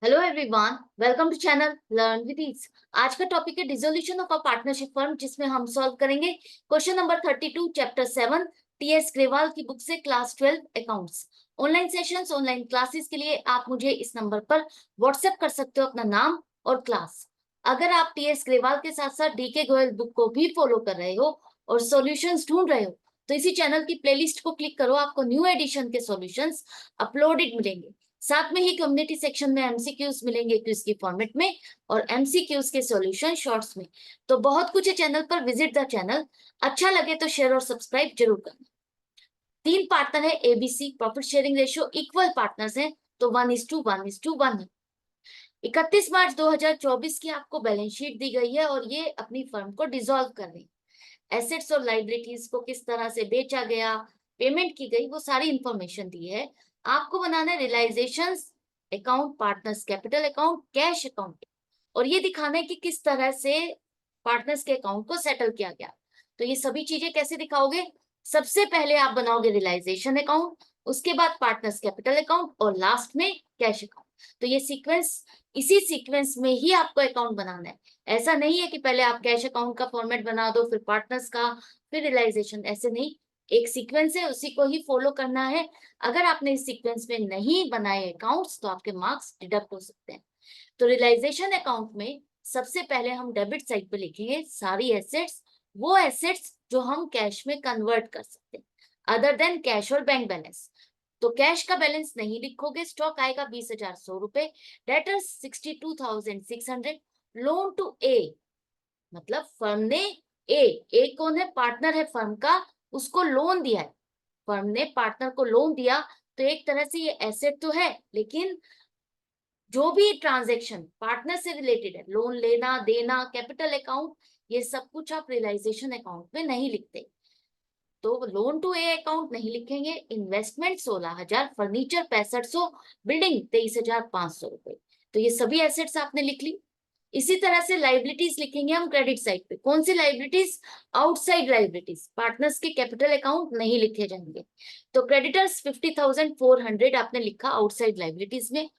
Hello everyone, welcome to channel learn with ease. आज का topic है dissolution of a partnership firm, जिसमें हम सॉल्व करेंगे question number 32 chapter 7 TS Grewal की बुक से class 12 accounts. Online sessions, online classes के लिए आप मुझे इस नंबर पर व्हाट्सएप कर सकते हो अपना नाम और क्लास। अगर आप टीएस ग्रेवाल के साथ साथ डीके गोयल बुक को भी फॉलो कर रहे हो और सॉल्यूशंस ढूंढ रहे हो तो इसी चैनल की प्लेलिस्ट को क्लिक करो, आपको न्यू एडिशन के सॉल्यूशंस अपलोडेड मिलेंगे। साथ में ही कम्युनिटी सेक्शन में एमसीक्यूज मिलेंगे क्विज की फॉर्मेट में और एमसीक्यूज के सॉल्यूशन शॉर्ट्स में। तो बहुत कुछ है चैनल पर, विजिट द चैनल। अच्छा लगे तो शेयर और सब्सक्राइब जरूर करना। 3 पार्टनर है ABC, profit sharing ratio equal partners हैं, तो 1:1:1 है। 31 मार्च 2024 की आपको बैलेंस शीट दी गई है और ये अपनी फर्म को डिसॉल्व कर रही है। एसेट्स और लाइबिलिटीज को किस तरह से बेचा गया, पेमेंट की गई, वो सारी इंफॉर्मेशन दी है। आपको बनाना है realisation account, partners capital account, cash account, और ये दिखाना है कि किस तरह से पार्टनर्स के अकाउंट को सेटल किया गया। तो ये सभी चीजें कैसे दिखाओगे? सबसे पहले आप बनाओगे रियलाइजेशन अकाउंट, उसके बाद पार्टनर्स कैपिटल अकाउंट और लास्ट में कैश अकाउंट। तो ये सीक्वेंस, इसी सीक्वेंस में ही आपको अकाउंट बनाना है। ऐसा नहीं है कि पहले आप कैश अकाउंट का फॉर्मेट बना दो, फिर पार्टनर्स का, फिर रियलाइजेशन, ऐसे नहीं। एक सीक्वेंस है, उसी को ही फॉलो करना है। अगर आपने इस सीक्वेंस में नहीं बनाए अकाउंट्स तो आपके मार्क्स डिडक्ट हो सकते हैं। तो रियलाइजेशन अकाउंट में सबसे पहले हम डेबिट साइड पे लिखेंगे सारी एसेट्स, वो एसेट्स जो हम कैश में कन्वर्ट कर सकते हैं, अदर देन कैश और बैंक बैलेंस। तो कैश का बैलेंस नहीं लिखोगे, स्टॉक आएगा 20,100 रुपए, डेटर्स 62,600, लोन टू ए, मतलब फर्म ने ए कौन है? पार्टनर है फर्म का, उसको लोन दिया है। फर्म ने पार्टनर को लोन दिया, तो एक तरह से ये एसेट तो है, लेकिन जो भी ट्रांजैक्शन पार्टनर से रिलेटेड है, लोन लेना देना, कैपिटल अकाउंट, ये सब कुछ आप रियलाइजेशन अकाउंट में नहीं लिखते। तो लोन टू ए अकाउंट नहीं लिखेंगे। इन्वेस्टमेंट 16,000, फर्नीचर 6500, बिल्डिंग 23,500 रुपए। तो ये सभी एसेट्स आपने लिख ली। इसी तरह से लाइबिलिटीज लिखेंगे हम क्रेडिट साइड पे। कौन सी लाइबिलिटीज? आउटसाइड लाइबिलिटीज, पार्टनर्स के कैपिटल अकाउंट नहीं लिखे जाएंगे। तो क्रेडिटर्स 50,400 आपने लिखा आउटसाइड लाइबिलिटीज में।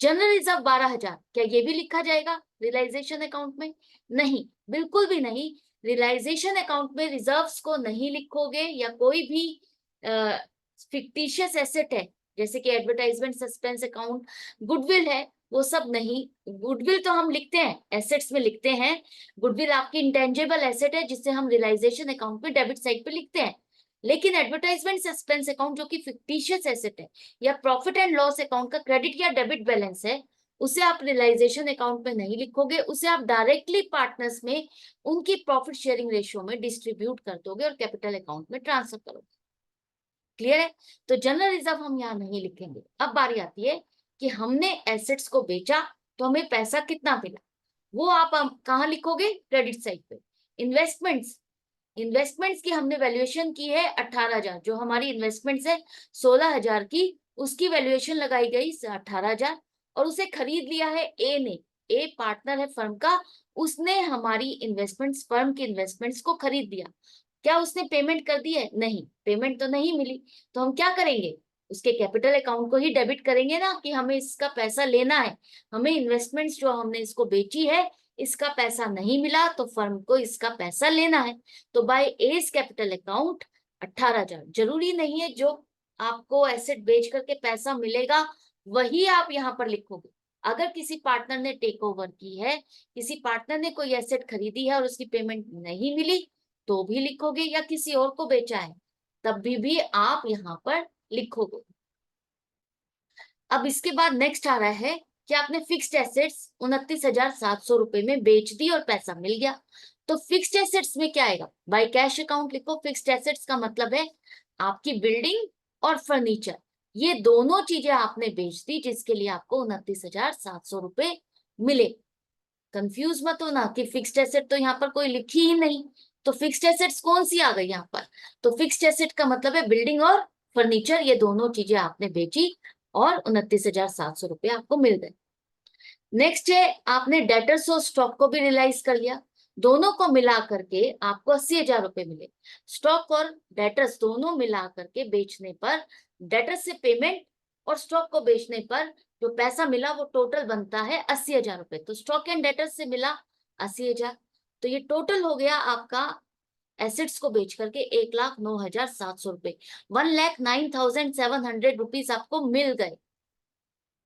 जनरल रिजर्व 12,000, क्या ये भी लिखा जाएगा रियलाइजेशन अकाउंट में? नहीं, बिल्कुल भी नहीं। रियलाइजेशन अकाउंट में रिजर्व्स को नहीं लिखोगे, या कोई भी फिक्टिशियस एसेट है जैसे कि एडवर्टाइजमेंट सस्पेंस अकाउंट, गुडविल है, वो सब नहीं। गुडविल तो हम लिखते हैं, एसेट्स में लिखते हैं। गुडविल आपकी इंटेंजिबल एसेट है जिससे हम रियलाइजेशन अकाउंट में डेबिट साइड पे लिखते हैं। लेकिन एडवर्टाइजमेंट सस्पेंस अकाउंट जो कि फिक्टिशियस एसेट है, या प्रॉफिट एंड लॉस अकाउंट का क्रेडिट या डेबिट बैलेंस है, उसे आप रियलाइजेशन अकाउंट में नहीं लिखोगे। उसे आप डायरेक्टली पार्टनर्स में उनकी प्रॉफिट शेयरिंग रेशियो में डिस्ट्रीब्यूट कर दोगे और कैपिटल अकाउंट में ट्रांसफर करोगे। क्लियर है? तो जनरल रिजर्व हम यहाँ नहीं लिखेंगे। अब बारी आती है कि हमने एसेट्स को बेचा तो हमें पैसा कितना मिला, वो आप कहाँ लिखोगे? क्रेडिट साइड पे। इन्वेस्टमेंट्स, इन्वेस्टमेंट्स की हमने वैल्यूएशन की है 18,000, जो हमारी इन्वेस्टमेंट्स है 16,000 की, उसकी वैल्यूएशन लगाई गई 18,000, और उसे खरीद लिया है ए ने। ए पार्टनर है फर्म का, उसने हमारी इन्वेस्टमेंट्स, फर्म की इन्वेस्टमेंट्स को खरीद दिया। क्या उसने पेमेंट कर दी है? नहीं, पेमेंट तो नहीं मिली। तो हम क्या करेंगे? उसके कैपिटल अकाउंट को ही डेबिट करेंगे ना, कि हमें इसका पैसा लेना है। हमें इन्वेस्टमेंट्स जो हमने इसको बेची है, इसका पैसा नहीं मिला, तो फर्म को इसका पैसा लेना है। तो बाय एज कैपिटल अकाउंट 18,000। जरूरी नहीं है जो आपको एसेट बेच करके पैसा मिलेगा वही आप यहाँ पर लिखोगे। अगर किसी पार्टनर ने टेक ओवर की है, किसी पार्टनर ने कोई एसेट खरीदी है और उसकी पेमेंट नहीं मिली, तो भी लिखोगे, या किसी और को बेचा है तब भी आप यहाँ पर लिखोगे। अब इसके बाद नेक्स्ट आ रहा है कि आपने फिक्स्ड एसेट्स 29,700 रुपए में बेच दी और पैसा मिल गया। तो फिक्स्ड एसेट्स में क्या आएगा? बाय कैश अकाउंट लिखो। फिक्स्ड एसेट्स का मतलब है आपकी बिल्डिंग और फर्नीचर, ये दोनों चीजें आपने बेच दी जिसके लिए आपको 29,700 रुपए मिले। कंफ्यूज मत होना कि फिक्स्ड एसेट तो यहाँ पर कोई लिखी ही नहीं। तो फिक्स्ड एसेट्स कौन सी आ गई यहाँ पर? तो फिक्स्ड एसेट का मतलब है बिल्डिंग और फर्नीचर, ये दोनों चीजें आपने बेची और 29,700 रुपये आपको मिल गए। नेक्स्ट है आपने डेटर्स और स्टॉक को भी रियलाइज कर लिया, दोनों को मिला करके आपको 80,000 रुपए मिले। स्टॉक और डेटर्स दोनों मिला करके बेचने पर डेटर्स से पेमेंट और स्टॉक को बेचने पर जो पैसा मिला वो टोटल बनता है 80,000 रुपए। तो स्टॉक एंड डेटर्स से मिला 80,000। तो ये टोटल हो गया आपका एसेट्स को बेच करके 1,09,700 रुपए। 1,09,700 रुपीज आपको मिल गए।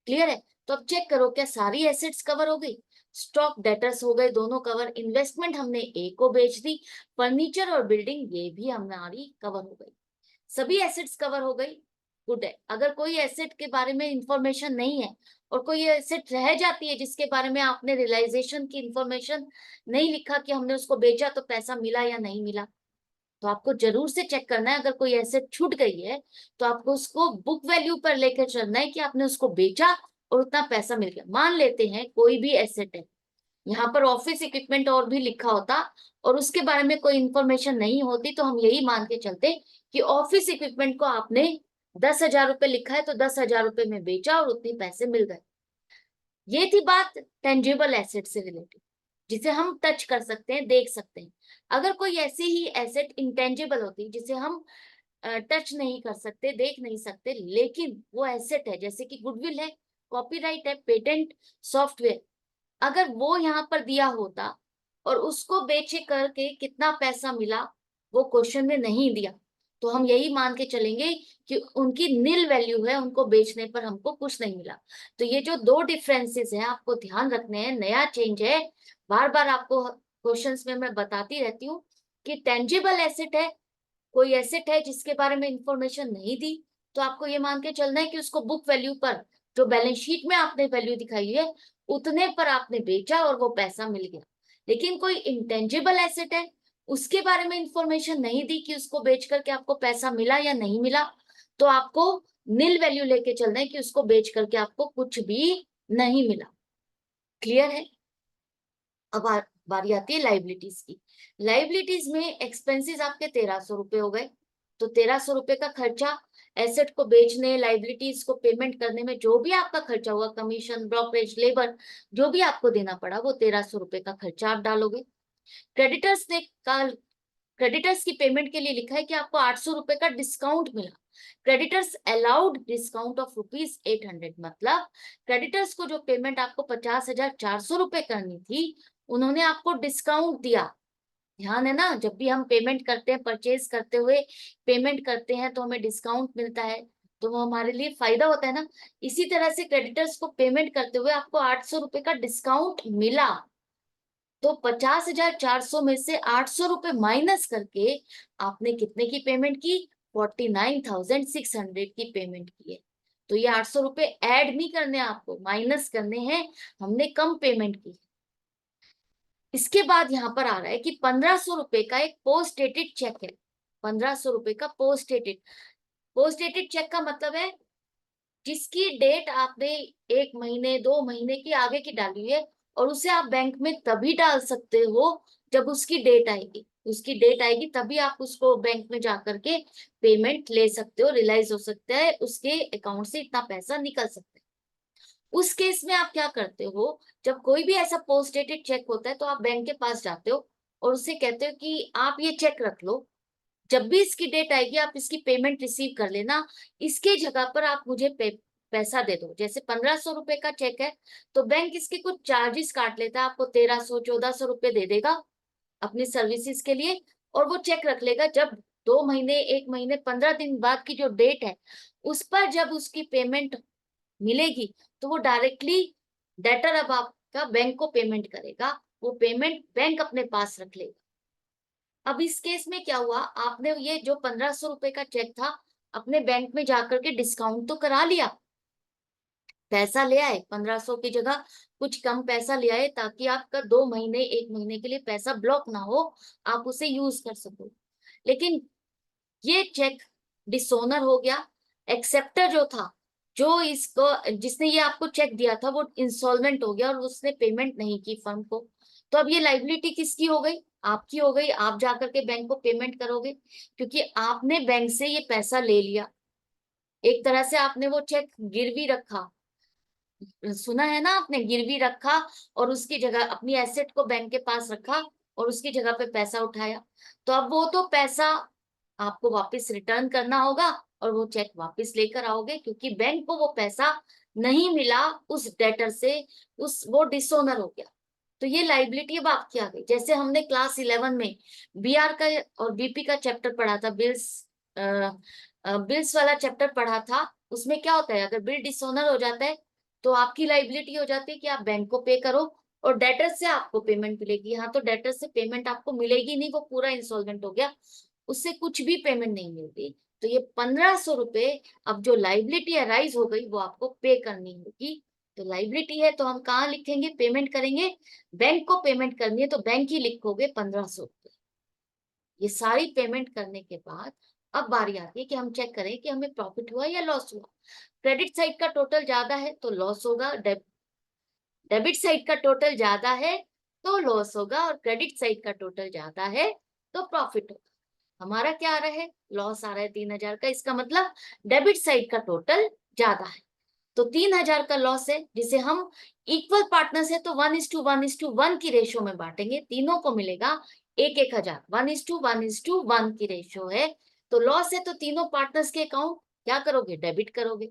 क्लियर है? तो अब चेक करो क्या सारी एसेट्स कवर हो गई? स्टॉक डेटर्स हो गए दोनों कवर, इन्वेस्टमेंट हमने ए को बेच दी, फर्नीचर और बिल्डिंग ये भी हमारी कवर हो गई, सभी एसेट्स कवर हो गई। गुड है। अगर कोई एसेट के बारे में इंफॉर्मेशन नहीं है और कोई एसेट रह जाती है जिसके बारे में आपने रियलाइजेशन की इंफॉर्मेशन नहीं लिखा कि हमने उसको बेचा तो पैसा मिला या नहीं मिला, तो आपको जरूर से चेक करना है। अगर कोई एसेट छूट गई है तो आपको उसको बुक वैल्यू पर लेकर चलना है कि आपने उसको बेचा और उतना पैसा मिल गया। मान लेते हैं कोई भी एसेट है, यहाँ पर ऑफिस इक्विपमेंट और भी लिखा होता और उसके बारे में कोई इंफॉर्मेशन नहीं होती तो हम यही मान के चलते कि ऑफिस इक्विपमेंट को आपने 10,000 रुपए लिखा है तो 10,000 रुपए में बेचा और उतने पैसे मिल गए। ये थी बात टेंजिबल एसेट से रिलेटेड, जिसे हम टच कर सकते हैं, देख सकते हैं। अगर कोई ऐसी ही एसेट इंटेंजिबल होती जिसे हम टच नहीं कर सकते, देख नहीं सकते, लेकिन वो एसेट है, जैसे कि गुडविल है, कॉपीराइट है, पेटेंट, सॉफ्टवेयर, अगर वो यहाँ पर दिया होता और उसको बेचे करके कितना पैसा मिला वो क्वेश्चन में नहीं दिया, तो हम यही मान के चलेंगे कि उनकी नील वैल्यू है, उनको बेचने पर हमको कुछ नहीं मिला। तो ये जो दो डिफरेंसेस हैं आपको ध्यान रखने हैं, नया चेंज है। बार बार आपको क्वेश्चंस में मैं बताती रहती हूँ कि टेंजिबल एसेट है, कोई एसेट है जिसके बारे में इंफॉर्मेशन नहीं दी, तो आपको ये मान के चलना है कि उसको बुक वैल्यू पर, जो बैलेंस शीट में आपने वैल्यू दिखाई है, उतने पर आपने बेचा और वो पैसा मिल गया। लेकिन कोई इंटेंजिबल एसेट है, उसके बारे में इंफॉर्मेशन नहीं दी कि उसको बेच करके आपको पैसा मिला या नहीं मिला, तो आपको नील वैल्यू लेके चलना है कि उसको बेच करके आपको कुछ भी नहीं मिला। क्लियर है? अब बारी आती है लाइबिलिटीज की। लाइबिलिटीज में एक्सपेंसेस आपके 1,300 रुपए हो गए, तो 1,300 रुपए का खर्चा एसेट को बेचने, लाइबिलिटीज को पेमेंट करने में जो भी आपका खर्चा हुआ, कमीशन, ब्रोकरेज, लेबर, जो भी आपको देना पड़ा, वो 1,300 रुपए का खर्चा आप डालोगे। क्रेडिटर्स ने कल क्रेडिटर्स की पेमेंट के लिए लिखा है कि आपको 800 रुपए का डिस्काउंट मिला। क्रेडिटर्स अलाउड डिस्काउंट ऑफ ₹800, मतलब क्रेडिटर्स को जो पेमेंट आपको 50,400 रुपए करनी थी, उन्होंने आपको डिस्काउंट दिया। ध्यान है ना, जब भी हम पेमेंट करते हैं, परचेज करते हुए पेमेंट करते हैं तो हमें डिस्काउंट मिलता है, तो वो हमारे लिए फायदा होता है ना। इसी तरह से क्रेडिटर्स को पेमेंट करते हुए आपको 800 रुपए का डिस्काउंट मिला, तो 50,400 में से 800 रुपए माइनस करके आपने कितने की पेमेंट की? 49,600 की पेमेंट की है। तो ये 800 रुपए ऐड नहीं करने, आपको माइनस करने हैं, हमने कम पेमेंट की। इसके बाद यहाँ पर आ रहा है कि 1,500 रुपए का एक पोस्ट डेटेड चेक है। 1,500 रुपए का पोस्ट डेटेड चेक का मतलब है जिसकी डेट आपने 1 महीने 2 महीने की आगे की डाली हुई है, और उसे आप बैंक में तभी डाल सकते हो जब उसकी डेट आएगी। उसकी डेट आएगी तभी आप उसको बैंक में जाकर के पेमेंट ले सकते हो, रियलाइज हो सकता है, उसके अकाउंट से इतना पैसा निकल सकता है। उस केस में आप क्या करते हो, जब कोई भी ऐसा पोस्ट डेटेड चेक होता है तो आप बैंक के पास जाते हो और उससे कहते हो कि आप ये चेक रख लो, जब भी इसकी डेट आएगी आप इसकी पेमेंट रिसीव कर लेना, इसके जगह पर आप मुझे पैसा दे दो। जैसे 1,500 रुपए का चेक है तो बैंक इसके कुछ चार्जेस काट लेता है, आपको 1,300-1,400 रुपए दे देगा अपनी सर्विसेज के लिए, और वो चेक रख लेगा। जब 2 महीने 1 महीने 15 दिन बाद की जो डेट है उस पर जब उसकी पेमेंट मिलेगी तो वो डायरेक्टली डेटर अब आपका बैंक को पेमेंट करेगा, वो पेमेंट बैंक अपने पास रख लेगा। अब इस केस में क्या हुआ, आपने ये जो 1,500 रुपए का चेक था अपने बैंक में जाकर के डिस्काउंट तो करा लिया, पैसा ले आए, 1,500 की जगह कुछ कम पैसा ले आए ताकि आपका 2 महीने 1 महीने के लिए पैसा ब्लॉक ना हो, आप उसे यूज कर सको। लेकिन ये चेक डिसोनर हो गया। एक्सेप्टर जो था, जो इसको जिसने ये आपको चेक दिया था, वो इंसॉल्वेंट हो गया और उसने पेमेंट नहीं की फर्म को। तो अब ये लाइबिलिटी किसकी हो गई? आपकी हो गई। आप जाकर के बैंक को पेमेंट करोगे क्योंकि आपने बैंक से ये पैसा ले लिया, एक तरह से आपने वो चेक गिरवी रखा। सुना है ना आपने, गिरवी रखा और उसकी जगह अपनी एसेट को बैंक के पास रखा और उसकी जगह पे पैसा उठाया। तो अब वो तो पैसा आपको वापस रिटर्न करना होगा, और वो चेक वापस लेकर आओगे, क्योंकि बैंक को वो पैसा नहीं मिला उस डेटर से, वो डिसोनर हो गया। तो ये लाइबिलिटी अब आपकी आ गई। जैसे हमने क्लास 11 में बीआर का और बीपी का चैप्टर पढ़ा था, बिल्स वाला चैप्टर पढ़ा था। उसमें क्या होता है, अगर बिल डिसऑनर हो जाता है तो आपकी लाइबिलिटी हो जाती है कि आप बैंक को पे करो और डेटर से आपको पेमेंट मिलेगी। हाँ, तो डेटर से पेमेंट आपको मिलेगी नहीं, वो पूरा इंस्टॉलमेंट हो गया, उससे कुछ भी पेमेंट नहीं मिलती। तो ये 1500 रुपए अब जो लाइबिलिटी अराइज हो गई वो आपको पे करनी होगी। तो लाइबिलिटी है तो हम कहाँ लिखेंगे, पेमेंट करेंगे, बैंक को पेमेंट करनी है तो बैंक ही लिखोगे 1500 रुपए। ये सारी पेमेंट करने के बाद अब बारी आती है कि हम चेक करें कि हमें प्रॉफिट हुआ या लॉस हुआ। क्रेडिट साइड का टोटल ज्यादा है तो लॉस होगा, डेबिट साइड का टोटल ज्यादा है तो लॉस होगा, और क्रेडिट साइड का टोटल ज्यादा है तो प्रॉफिट होगा। हमारा क्या आ रहा है, लॉस आ रहा है 3000 का, इसका मतलब डेबिट साइड का टोटल ज्यादा है। तो 3000 का लॉस है, जिसे हम इक्वल पार्टनर्स है तो 1:1:1 की रेशो में बांटेंगे, तीनों को मिलेगा 1-1000, 1:1:1 की रेशो है। तो लॉस है तो तीनों पार्टनर्स के अकाउंट क्या करोगे, डेबिट करोगे,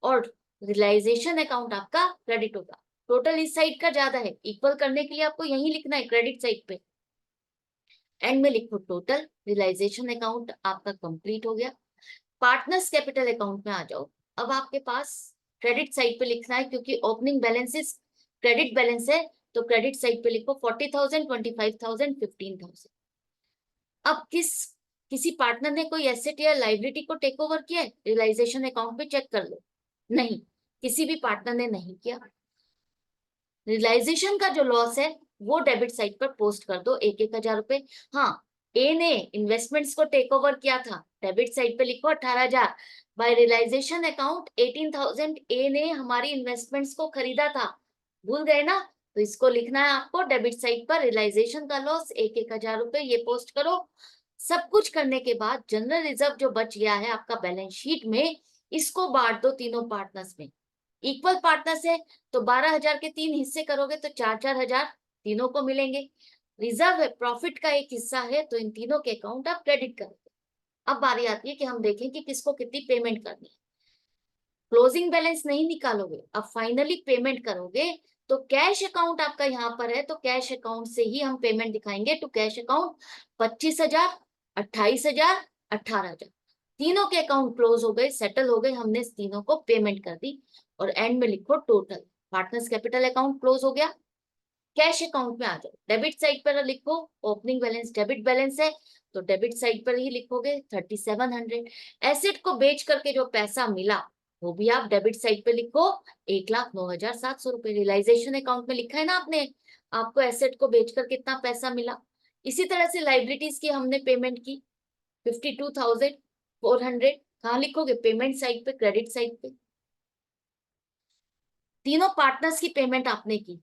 और रियलाइजेशन अकाउंट आपका क्रेडिट होगा। टोटल इस साइड का ज्यादा है, इक्वल करने के लिए आपको यही लिखना है क्रेडिट साइड पे, एंड में लिखो टोटल, रियलाइजेशन अकाउंट आपका कंप्लीट हो गया। पार्टनर्स कैपिटल अकाउंट में आ जाओ। अब आपके पास क्रेडिट साइड पे लिखना है, क्योंकि ओपनिंग बैलेंसेस क्रेडिट बैलेंस है, तो क्रेडिट साइड पे लिखो 40,000, 25,000, 15,000। अब किसी पार्टनर ने कोई एसेट या लाइबिलिटी को टेक ओवर किया है, रियलाइजेशन अकाउंट पे चेक कर लो, नहीं, किसी भी पार्टनर ने नहीं किया। रियलाइजेशन का जो लॉस है वो डेबिट साइड पर पोस्ट कर दो 1-1000 रुपए। हाँ, ए ने इन्वेस्टमेंट्स को टेक ओवर किया था, डेबिट साइड पे लिखो 18,000। बाय रियलाइजेशन अकाउंट 18,000 ए ने हमारी इन्वेस्टमेंट्स को खरीदा था, भूल गए ना, तो इसको लिखना है आपको डेबिट साइड पर, रियलाइजेशन का लॉस 1-1000 रुपए, ये पोस्ट करो। सब कुछ करने के बाद जनरल रिजर्व जो बच गया है आपका बैलेंस शीट में, इसको बांट दो तीनों पार्टनर्स में। इक्वल पार्टनर्स है तो 12,000 के 3 हिस्से करोगे तो 4-4 हजार तीनों को मिलेंगे। रिजर्व है, प्रॉफिट का एक हिस्सा है, तो इन तीनों के अकाउंट आप क्रेडिट करोगे। अब बारी आती है कि हम देखें कि किसको कितनी पेमेंट करनी है। क्लोजिंग बैलेंस नहीं निकालोगे, अब फाइनली पेमेंट करोगे, तो कैश अकाउंट आपका यहाँ पर है, तो कैश अकाउंट से ही हम पेमेंट दिखाएंगे। तो कैश अकाउंट 25,000, 28,000, 18,000, तीनों के अकाउंट क्लोज हो गए, सेटल हो गए, हमने इस तीनों को पेमेंट कर दी। और एंड में लिखो total, partners capital account close हो गया। कैश अकाउंट में आ जाओ, डेबिट साइड पर लिखो, ओपनिंग बैलेंस डेबिट बैलेंस है तो डेबिट साइड पर ही लिखोगे 3700। एसेट को बेच करके जो पैसा मिला वो भी आप डेबिट साइड पे लिखो 1,09,700 रुपए। रियलाइजेशन अकाउंट में लिखा है ना आपने, आपको एसेट को बेचकर कितना पैसा मिला। इसी तरह से लाइबिलिटीज की हमने पेमेंट की 52,400, कहाँ लिखोगे, पेमेंट साइड पे, क्रेडिट साइड पे। तीनों पार्टनर्स की पेमेंट आपने की,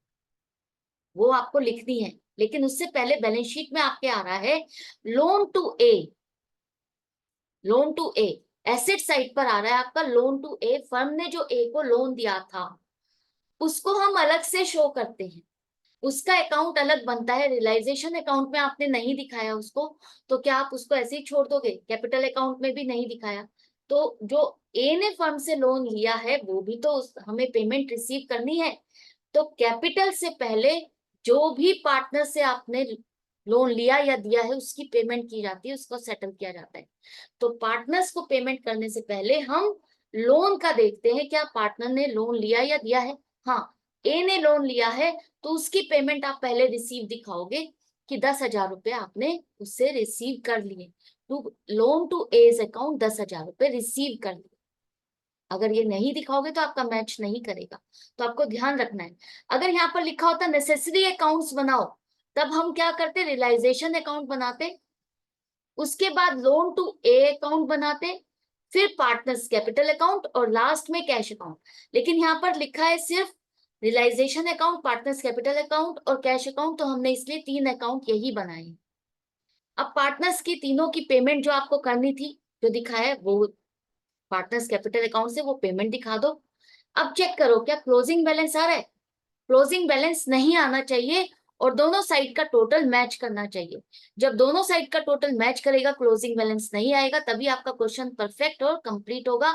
वो आपको लिखनी है, लेकिन उससे पहले बैलेंस शीट में आपके आ रहा है loan to A. Loan to A asset side पर आ रहा है आपका लोन टू ए। फर्म ने जो ए को लोन दिया था उसको हम अलग से शो करते हैं, उसका अकाउंट अलग बनता है। रियलाइजेशन अकाउंट में आपने नहीं दिखाया उसको, तो क्या आप उसको ऐसे ही छोड़ दोगे, कैपिटल अकाउंट में भी नहीं दिखाया, तो जो ए ने फर्म से लोन लिया है वो भी तो हमें पेमेंट रिसीव करनी है। तो कैपिटल से पहले जो भी पार्टनर से आपने लोन लिया या दिया है उसकी पेमेंट की जाती है, उसको सेटल किया जाता है। तो पार्टनर्स को पेमेंट करने से पहले हम लोन का देखते हैं, क्या पार्टनर ने लोन लिया या दिया है। हाँ, ए ने लोन लिया है तो उसकी पेमेंट आप पहले रिसीव दिखाओगे कि 10,000 रुपए आपने उससे रिसीव कर लिए, to loan to A's account 10,000 रुपए रिसीव कर लिए। अगर ये नहीं दिखाओगे तो आपका मैच नहीं करेगा, तो आपको ध्यान रखना है। अगर यहाँ पर लिखा होता नेसेसरी अकाउंट्स बनाओ, तब हम क्या करते, रियलाइजेशन अकाउंट बनाते, उसके बाद लोन टू ए अकाउंट बनाते, फिर पार्टनर्स कैपिटल अकाउंट और लास्ट में कैश अकाउंट। लेकिन यहाँ पर लिखा है सिर्फ realisation account, partners capital account और कैश अकाउंट, तो हमने इसलिए 3 अकाउंट यही बनाए। अब पार्टनर्स की तीनों की पेमेंट जो आपको करनी थी, जो दिखाया है वो पार्टनर्स कैपिटल अकाउंट से वो पेमेंट दिखा दो। अब चेक करो क्या क्लोजिंग बैलेंस आ रहा है, क्लोजिंग बैलेंस नहीं आना चाहिए, और दोनों साइड का टोटल मैच करना चाहिए। जब दोनों साइड का टोटल मैच करेगा, क्लोजिंग बैलेंस नहीं आएगा, तभी आपका क्वेश्चन परफेक्ट और कंप्लीट होगा,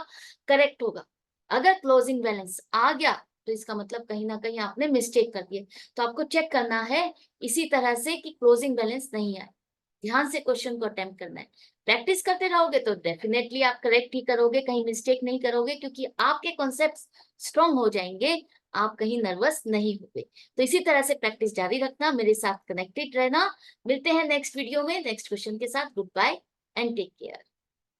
करेक्ट होगा। अगर क्लोजिंग बैलेंस आ गया तो इसका मतलब कहीं ना कहीं आपने मिस्टेक कर दिया। तो आपको चेक करना है इसी तरह से कि क्लोजिंग बैलेंस नहीं आए। ध्यान से क्वेश्चन को अटेम्प्ट करना है। प्रैक्टिस करते रहोगे तो डेफिनेटली आप करेक्ट ही करोगे, कहीं मिस्टेक नहीं करोगे, क्योंकि आपके कॉन्सेप्ट स्ट्रांग हो जाएंगे, आप कहीं नर्वस नहीं होगे। तो इसी तरह से प्रैक्टिस जारी रखना, मेरे साथ कनेक्टेड रहना। मिलते हैं नेक्स्ट वीडियो में नेक्स्ट क्वेश्चन के साथ। Good bye and take care.